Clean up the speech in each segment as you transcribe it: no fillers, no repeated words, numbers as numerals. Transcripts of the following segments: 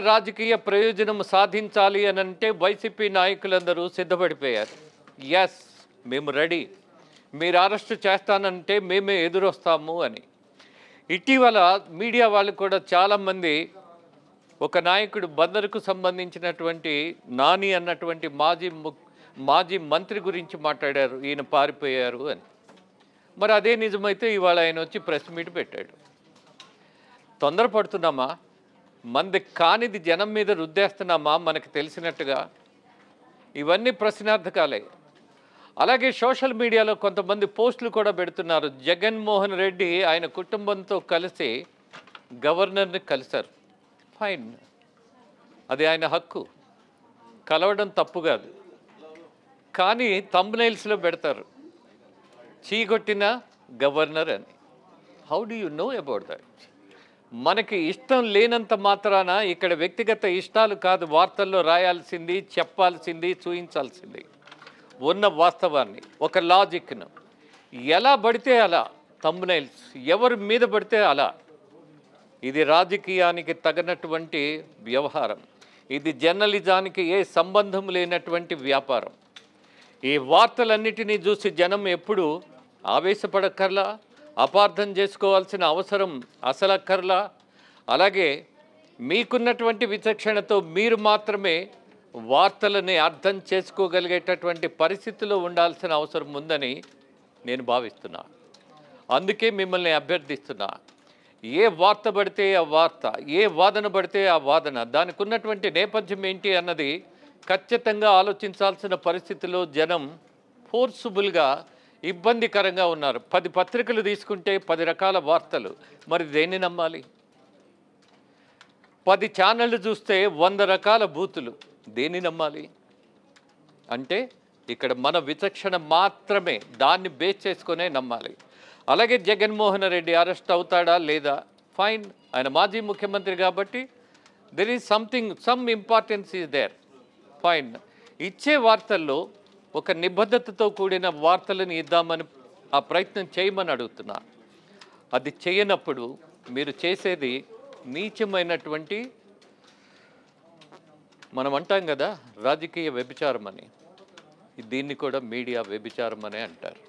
రాజకీయ ప్రయోజనం సాధించాలి అని అంటే వైసీపీ నాయకులందరూ సిద్ధపడిపోయారు. ఎస్, మేము రెడీ, మీరు అరెస్ట్ చేస్తానంటే మేమే ఎదురొస్తాము అని. ఇటీవల మీడియా వాళ్ళు కూడా చాలామంది ఒక నాయకుడు బందరుకు సంబంధించినటువంటి నాని అన్నటువంటి మాజీ మంత్రి గురించి మాట్లాడారు, ఈయన పారిపోయారు అని. మరి అదే నిజమైతే ఇవాళ ఆయన వచ్చి ప్రెస్ మీట్ పెట్టాడు. తొందరపడుతున్నామా? మంది కానిది జనం మీద రుద్దేస్తున్నామా మనకు తెలిసినట్టుగా? ఇవన్నీ ప్రశ్నార్థకాలే. అలాగే సోషల్ మీడియాలో కొంతమంది పోస్టులు కూడా పెడుతున్నారు. జగన్మోహన్ రెడ్డి ఆయన కుటుంబంతో కలిసి గవర్నర్ని కలిశారు. ఫైన్, అది ఆయన హక్కు, కలవడం తప్పు కాదు. కానీ థంబ్నెయిల్స్లో పెడతారు చీకొట్టిన గవర్నర్ అని. How do you know about that? మనకి ఇష్టం లేనంత మాత్రాన ఇక్కడ వ్యక్తిగత ఇష్టాలు కాదు వార్తల్లో రాయాల్సింది, చెప్పాల్సింది, చూయించాల్సింది ఉన్న వాస్తవాన్ని, ఒక లాజిక్ను. ఎలా పడితే అలా థంబ్నెయిల్స్, ఎవరి మీద పడితే అలా. ఇది రాజకీయానికి తగినటువంటి వ్యవహారం. ఇది జర్నలిజానికి ఏ సంబంధం లేనటువంటి వ్యాపారం. ఈ వార్తలన్నిటినీ చూసి జనం ఎప్పుడు ఆవేశపడక్కర్లా, అపార్థం చేసుకోవాల్సిన అవసరం అసలక్కర్లా. అలాగే మీకున్నటువంటి విచక్షణతో మీరు మాత్రమే వార్తలని అర్థం చేసుకోగలిగేటటువంటి పరిస్థితిలో ఉండాల్సిన అవసరం ఉందని నేను భావిస్తున్నా. అందుకే మిమ్మల్ని అభ్యర్థిస్తున్నా, ఏ వార్త పడితే ఆ వార్త, ఏ వాదన పడితే ఆ వాదన, దానికి ఉన్నటువంటి నేపథ్యం ఏంటి అన్నది ఖచ్చితంగా ఆలోచించాల్సిన పరిస్థితిలో జనం ఫోర్సుబుల్గా ఇబ్బందికరంగా ఉన్నారు. 10 పత్రికలు తీసుకుంటే 10 రకాల వార్తలు, మరి దేన్ని నమ్మాలి? 10 ఛానళ్ళు చూస్తే 100 రకాల బూతులు, దేన్ని నమ్మాలి? అంటే ఇక్కడ మన విచక్షణ మాత్రమే, దాన్ని బేస్ చేసుకునే నమ్మాలి. అలాగే జగన్మోహన్ రెడ్డి అరెస్ట్ అవుతాడా లేదా? ఫైన్, ఆయన మాజీ ముఖ్యమంత్రి కాబట్టి there is some importance is there. Fine, ఇచ్చే వార్తల్లో ఒక నిబద్ధతతో కూడిన వార్తలను ఇద్దామని ఆ ప్రయత్నం చేయమని అడుగుతున్నా. అది చేయనప్పుడు మీరు చేసేది నీచమైనటువంటి, మనం అంటాం కదా రాజకీయ వ్యభిచారం అని, దీన్ని కూడా మీడియా వ్యభిచారం అనే అంటారు.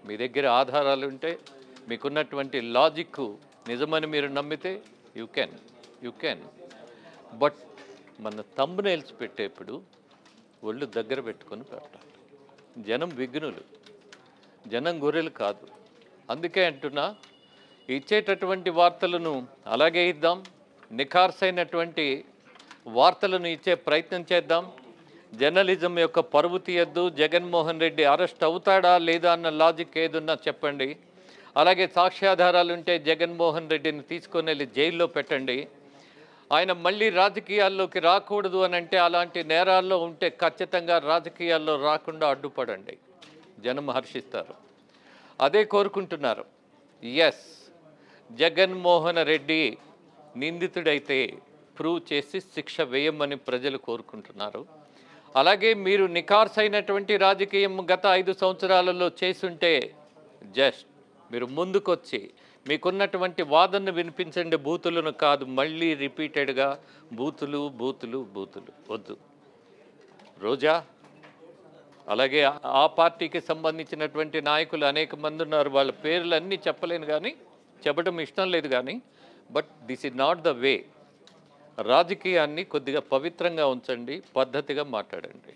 మీ దగ్గర ఆధారాలు ఉంటే, మీకున్నటువంటి లాజిక్ నిజమని మీరు నమ్మితే యూ కెన్. బట్ మన థంబ్నెయిల్స్ పెట్టేప్పుడు ఒళ్ళు దగ్గర పెట్టుకొని పెట్టాలి. జనం విఘ్నులు, జనం గొర్రెలు కాదు. అందుకే అంటున్నా, ఇచ్చేటటువంటి వార్తలను అలాగే ఇద్దాం, నిఖార్సైనటువంటి వార్తలను ఇచ్చే ప్రయత్నం చేద్దాం. జర్నలిజం యొక్క పరువు తీయద్దు. జగన్మోహన్ రెడ్డి అరెస్ట్ అవుతాడా లేదా అన్న లాజిక్ ఏదున్నా చెప్పండి. అలాగే సాక్ష్యాధారాలు ఉంటే జగన్మోహన్ రెడ్డిని తీసుకొని వెళ్ళి జైల్లో పెట్టండి. ఆయన మళ్ళీ రాజకీయాల్లోకి రాకూడదు అని అంటే, అలాంటి నేరాల్లో ఉంటే ఖచ్చితంగా రాజకీయాల్లో రాకుండా అడ్డుపడండి. జనం హర్షిస్తారు, అదే కోరుకుంటున్నారు. ఎస్, జగన్మోహన్ రెడ్డి నిందితుడైతే ప్రూవ్ చేసి శిక్ష వేయమని ప్రజలు కోరుకుంటున్నారు. అలాగే మీరు నిఖార్సైనటువంటి రాజకీయం గత 5 సంవత్సరాలలో చేసుంటే జస్ట్ మీరు ముందుకొచ్చి మీకున్నటువంటి వాదనను వినిపించండి, బూతులను కాదు. మళ్ళీ రిపీటెడ్గా బూతులు బూతులు బూతులు వద్దు. రోజా, అలాగే ఆ పార్టీకి సంబంధించినటువంటి నాయకులు అనేక మంది ఉన్నారు. వాళ్ళ పేర్లు అన్నీ చెప్పలేను, కానీ చెప్పడం ఇష్టం లేదు. కానీ but this is not the way. రాజకీయాన్ని కొద్దిగా పవిత్రంగా ఉంచండి, పద్ధతిగా మాట్లాడండి.